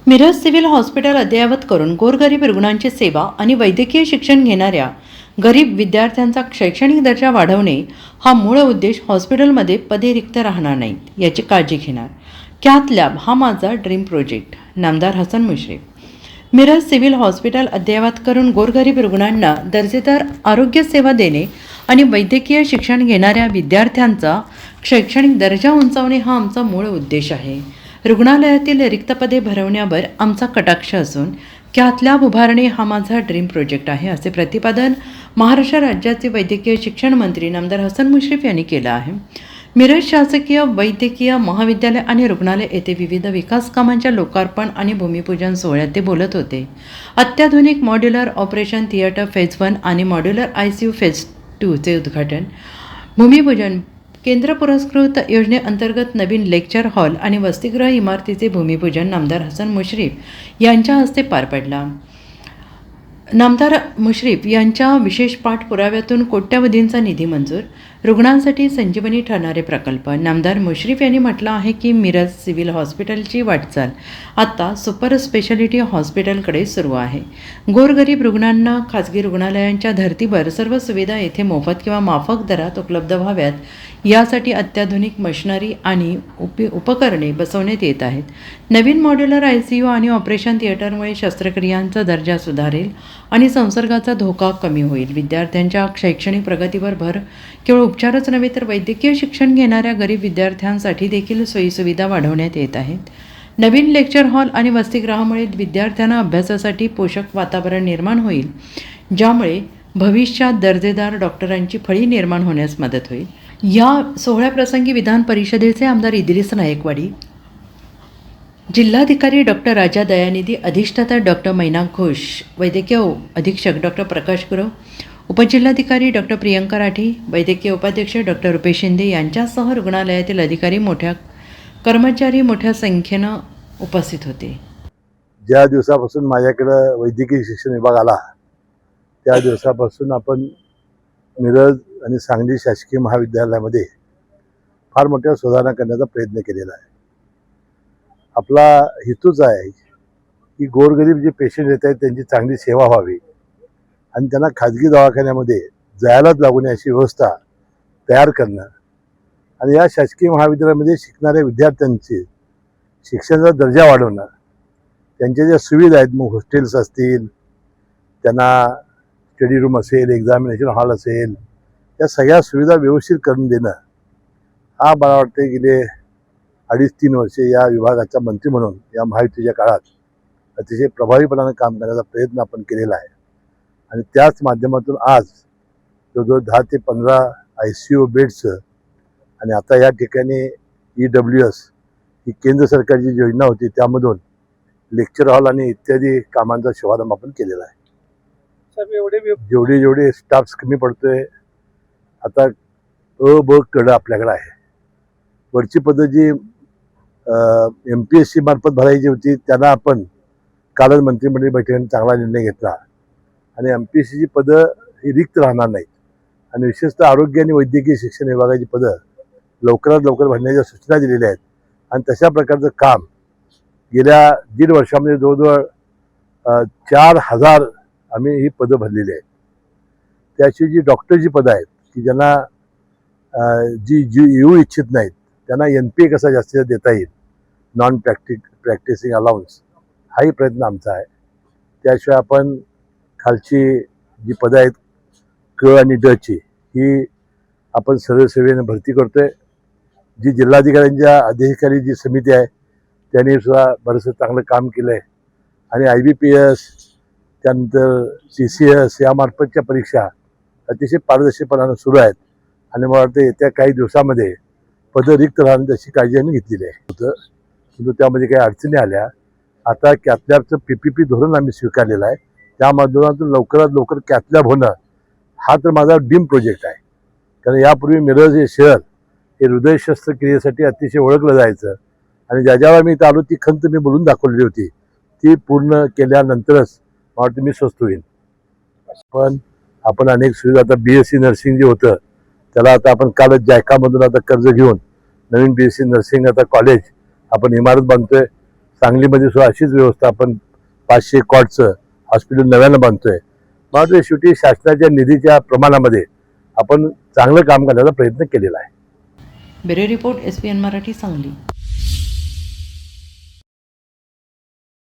Miraj civil hospital अद्ययावत करून गोरगरीब रुग्णांची सेवा आणि वैद्यकीय शिक्षण घेणाऱ्या गरीब विद्यार्थ्यांचा शैक्षणिक दर्जा वाढवणे हा मूळ उद्देश हॉस्पिटलमध्ये पदे रिक्त राहणार नाहीत याची काळजी घेणार कॅथ लॅब हा माझा ड्रीम प्रोजेक्ट. नामदार हसन मुश्रीफ. मिरज सिव्हिल हॉस्पिटल अद्ययावत करून गोरगरीब रुग्णांना दर्जेदार आरोग्य सेवा देणे आणि वैद्यकीय शिक्षण घेणाऱ्या विद्यार्थ्यांचा शैक्षणिक दर्जा उंचावणे हा आमचा मूळ उद्देश आहे. रुग्णालयातील रिक्त पदे भरवण्यावर आमचा कटाक्ष असून कॅथ लॅब उभारणे हा माझा ड्रीम प्रोजेक्ट आहे, असे प्रतिपादन महाराष्ट्र राज्याचे वैद्यकीय शिक्षण मंत्री नामदार हसन मुश्रीफ यांनी केलं आहे. मिरज शासकीय वैद्यकीय महाविद्यालय आणि रुग्णालय येथे विविध विकास कामांच्या लोकार्पण आणि भूमिपूजन सोहळ्यात ते बोलत होते. अत्याधुनिक मॉड्युलर ऑपरेशन थिएटर फेज 1 आणि मॉड्युलर ICU फेज 2चे उद्घाटन, भूमिपूजन, केंद्र पुरस्कृत योजनेअंतर्गत नवीन लेक्चर हॉल आणि वसतिगृह इमारतीचे भूमिपूजन नामदार हसन मुश्रीफ यांच्या हस्ते पार पडला. नामदार मुश्रीफ यांच्या विशेष पाठपुराव्यातून कोट्यवधींचा निधी मंजूर, रुग्णांसाठी संजीवनी ठरणारे प्रकल्प. नामदार मुश्रीफ यांनी म्हटलं आहे की मिरज सिव्हिल हॉस्पिटलची वाटचाल आता सुपर स्पेशालिटी हॉस्पिटलकडे सुरू आहे. गोरगरीब रुग्णांना खाजगी रुग्णालयांच्या धर्तीवर सर्व सुविधा येथे मोफत किंवा माफक दरात उपलब्ध व्हाव्यात यासाठी अत्याधुनिक मशिनरी आणि उपकरणे बसवण्यात येत आहेत. नवीन मॉड्युलर ICU आणि ऑपरेशन थिएटरमुळे शस्त्रक्रियांचा दर्जा सुधारेल आणि संसर्गाचा धोका कमी होईल. विद्यार्थ्यांच्या शैक्षणिक प्रगतीवर भर केवळ उपचारच नव्हे तर वैद्यकीय शिक्षण घेणाऱ्या गरीब विद्यार्थ्यांसाठी देखील सोयीसुविधा वाढवण्यात येत आहेत. नवीन लेक्चर हॉल आणि वसतिगृहामुळे विद्यार्थ्यांना अभ्यासासाठी पोषक वातावरण निर्माण होईल, ज्यामुळे भविष्यात दर्जेदार डॉक्टरांची फळी निर्माण होण्यास मदत होईल. या सोहळ्याप्रसंगी विधान परिषदेचे आमदार इद्रिस नायकवाडी, जिल्हाधिकारी डॉक्टर राजा दयानिधी, अधिष्ठाता डॉक्टर मैना घोष, वैद्यकीय अधीक्षक डॉक्टर प्रकाश गुरव, उपजिल्हाधिकारी डॉक्टर प्रियंका राठी, वैद्यकीय उपाध्यक्ष डॉक्टर रुपेश शिंदे यांच्यासह रुग्णालयातील अधिकारी कर्मचारी मोठ्या संख्येनं उपस्थित होते. ज्या दिवसापासून माझ्याकडं वैद्यकीय शिक्षण विभाग आला त्या दिवसापासून आपण मिरज आणि सांगली शासकीय महाविद्यालयामध्ये फार मोठ्या सुधारणा करण्याचा प्रयत्न केलेला आहे. आपला हेतूच आहे की गोरगरीब जे पेशंट येत आहेत त्यांची चांगली सेवा व्हावी आणि त्यांना खाजगी दवाखान्यामध्ये जायलाच लागू नये अशी व्यवस्था तयार करणं आणि या शासकीय महाविद्यालयामध्ये शिकणाऱ्या विद्यार्थ्यांचे शिक्षणाचा दर्जा वाढवणं, त्यांच्या ज्या सुविधा आहेत, मग हॉस्टेल्स असतील, त्यांना स्टडी रूम असेल, एक्झामिनेशन हॉल असेल, या सगळ्या सुविधा व्यवस्थित करून देणं हा मला वाटते गेले 2.5-3 वर्षे या विभागाचा मंत्री म्हणून या महायुतीच्या काळात अतिशय प्रभावीपणाने काम करण्याचा प्रयत्न आपण केलेला आहे. आणि त्याच माध्यमातून आज जवळजवळ 10 ते 15 ICU बेड्स आणि आता या ठिकाणी EWS ही केंद्र सरकारची योजना होती त्यामधून लेक्चर हॉल आणि इत्यादी कामांचा शुभारंभ आपण केलेला आहे. जेवढे स्टाफ्स कमी पडतोय, आता ब कडं आपल्याकडे आहे. वरची पदं जी MPSC मार्फत भरायची होती त्यांना आपण कालच मंत्रिमंडळ बैठकीने चांगला निर्णय घेतला आणि MPSCची पदं ही रिक्त राहणार नाहीत आणि विशेषतः आरोग्य आणि वैद्यकीय शिक्षण विभागाची पदं लवकरात लवकर भरण्याच्या सूचना दिलेल्या आहेत. आणि तशा प्रकारचं काम गेल्या 1.5 वर्षामध्ये जवळजवळ 4,000 आम्ही ही पदं भरलेली आहेत. त्याशिवाय जी डॉक्टरची पदं आहेत की ज्यांना जी येऊ इच्छित नाहीत त्यांना NPA कसा जास्तीत जास्त देता येईल, नॉन प्रॅक्टिसिंग अलाउन्स, हाही प्रयत्न आमचा आहे. त्याशिवाय आपण खालची जी पदं आहेत क आणि ड ची ही आपण सरळ सेवेने भरती करतोय. जी जिल्हाधिकाऱ्यांच्या अधिकारी जी समिती आहे त्यांनी सुद्धा बरंचसं चांगलं काम केलं आहे आणि IBPS त्यानंतर CCS यामार्फतच्या परीक्षा अतिशय पारदर्शकपणानं सुरू आहेत आणि मला वाटतं येत्या काही दिवसामध्ये पदं रिक्त राहण्याची अशी काळजी आम्ही घेतलेली आहे. परंतु त्यामध्ये काही अडचणी आल्या. आता कॅथ लॅबचं PPP धोरण आम्ही स्वीकारलेलं आहे. त्या माध्यमातून लवकरात लवकर कॅथ लॅब होणं हा तर माझा ड्रीम प्रोजेक्ट आहे. कारण यापूर्वी मिरज हे शहर हे हृदय शस्त्रक्रियेसाठी अतिशय ओळखलं जायचं आणि ज्याच्यावर मी इथं आलो ती खंत मी बोलून दाखवलेली होती, ती पूर्ण केल्यानंतरच मला वाटतं मी स्वस्थ होईल. पण आपण अनेक सुविधा, आता BSc नर्सिंग जे होतं त्याला आता आपण कालच JICAमधून आता कर्ज घेऊन नवीन BSc नर्सिंग आता कॉलेज आपण इमारत बांधतोय. सांगलीमध्ये सुद्धा अशीच व्यवस्था आपण 500 कॉटचं हॉस्पिटल नव्यानं बांधतोय. मला वाटतं शेवटी शासनाच्या निधीच्या प्रमाणामध्ये आपण चांगलं काम करण्याचा प्रयत्न केलेला आहे. Bureau report SPN Marathi Sangli.